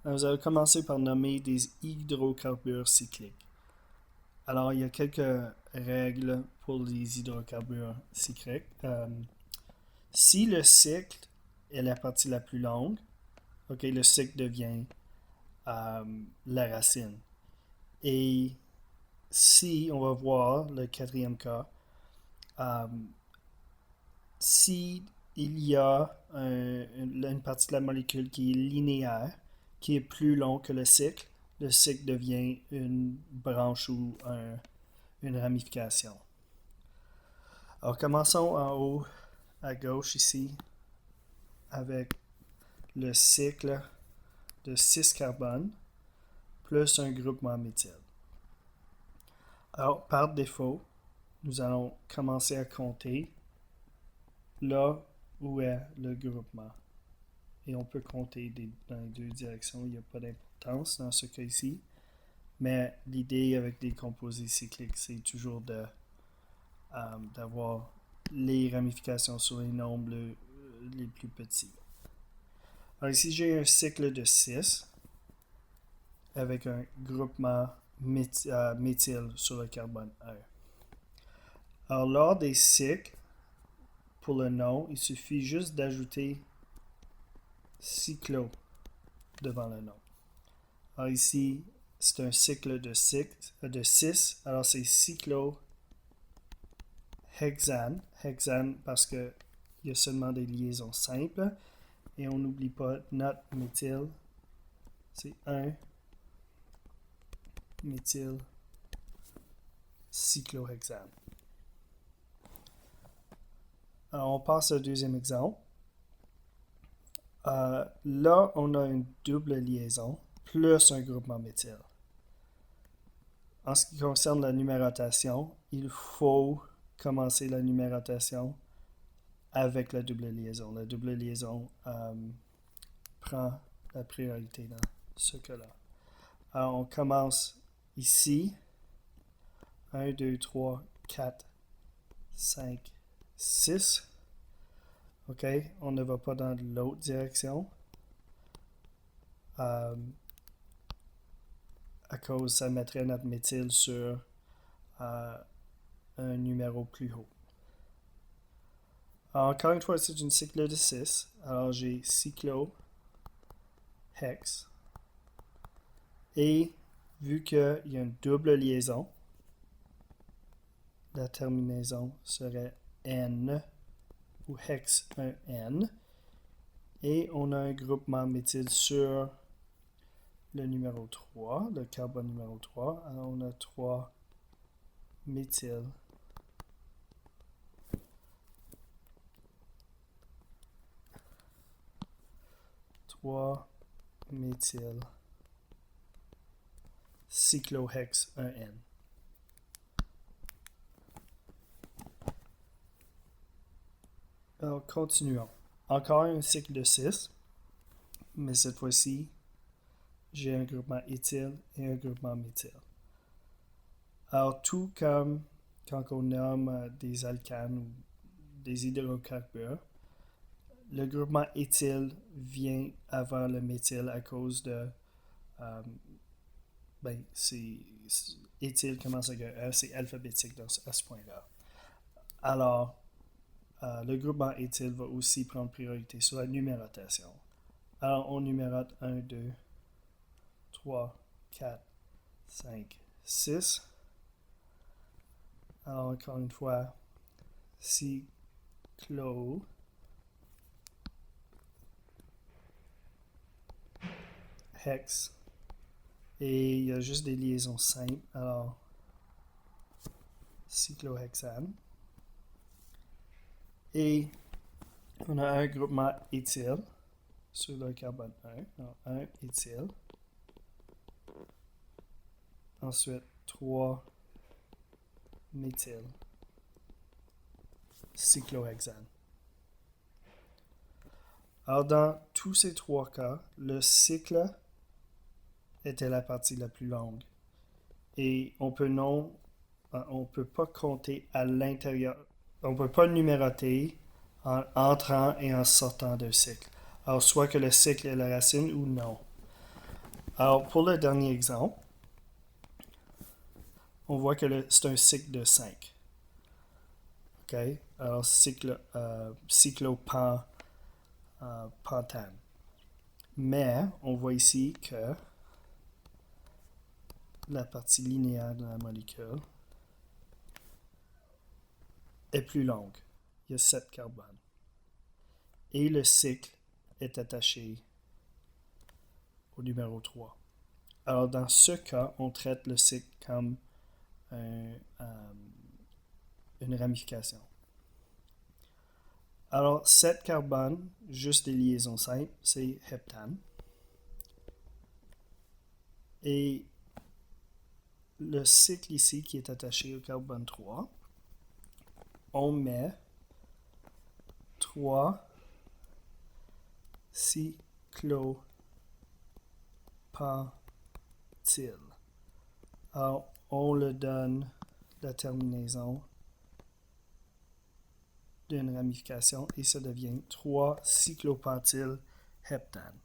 Vous allez commencer par nommer des hydrocarbures cycliques. Alors, il y a quelques règles pour les hydrocarbures cycliques. Si le cycle est la partie la plus longue, ok, le cycle devient la racine. Et si, on va voir le quatrième cas, euh, si il y a une partie de la molécule qui est linéaire, qui est plus long que le cycle devient une branche ou une ramification. Alors commençons en haut à gauche ici avec le cycle de 6 carbones plus un groupement méthyle. Alors par défaut, nous allons commencer à compter là où est le groupement. Et on peut compter dans les deux directions, il n'y a pas d'importance dans ce cas-ci. Mais l'idée avec des composés cycliques, c'est toujours d'avoir les ramifications sur les nombres les plus petits. Alors ici, j'ai un cycle de 6 avec un groupement méthyle sur le carbone 1. Alors lors des cycles, pour le nom, il suffit juste d'ajouter cyclo devant le nom. Alors ici, c'est un cycle de 6, alors c'est cyclohexane. Hexane parce qu'il y a seulement des liaisons simples. Et on n'oublie pas notre méthyle, c'est 1 méthyle cyclohexane. Alors on passe au deuxième exemple. Là, on a une double liaison plus un groupement méthyle. En ce qui concerne la numérotation, il faut commencer la numérotation avec la double liaison. La double liaison prend la priorité dans ce cas-là. Alors, on commence ici. 1, 2, 3, 4, 5, 6. OK, on ne va pas dans l'autre direction. À cause, ça mettrait notre méthyle sur un numéro plus haut. Alors, encore une fois, c'est une cycle de 6. Alors, j'ai cyclo, hex. Et vu qu'il y a une double liaison, la terminaison serait N ou hex 1N. Et on a un groupement méthyle sur le numéro 3, le carbone numéro 3. Alors, on a 3 méthyle. 3 méthyle cyclohex 1N. Alors, continuons. Encore un cycle de 6, mais cette fois-ci, j'ai un groupement éthyle et un groupement méthyle. Alors, tout comme quand on nomme des alcanes ou des hydrocarbures, le groupement éthyle vient avant le méthyle à cause de éthyle commence avec un E, c'est alphabétique à ce point-là. Alors, le groupement éthyle va aussi prendre priorité sur la numérotation. Alors, on numérote 1, 2, 3, 4, 5, 6. Alors, encore une fois, cyclo, hex, et il y a juste des liaisons simples. Alors, cyclohexane. Et on a un groupement éthyle sur le carbone 1. Alors, 1 éthyle. Ensuite, 3 méthyle cyclohexane. Alors, dans tous ces trois cas, le cycle était la partie la plus longue. Et on peut pas compter à l'intérieur, on peut pas numéroter en entrant et en sortant d'un cycle. Alors, soit que le cycle est la racine ou non. Alors, pour le dernier exemple, on voit que c'est un cycle de 5. OK? Alors, cyclopentane. Mais, on voit ici que la partie linéaire de la molécule est plus longue. Il y a 7 carbones. Et le cycle est attaché au numéro 3. Alors, dans ce cas, on traite le cycle comme une ramification. Alors, 7 carbones, juste des liaisons simples, c'est heptane. Et le cycle ici qui est attaché au carbone 3, on met 3 cyclopentyl. Alors, on le donne la terminaison d'une ramification et ça devient 3 cyclopentyl heptane.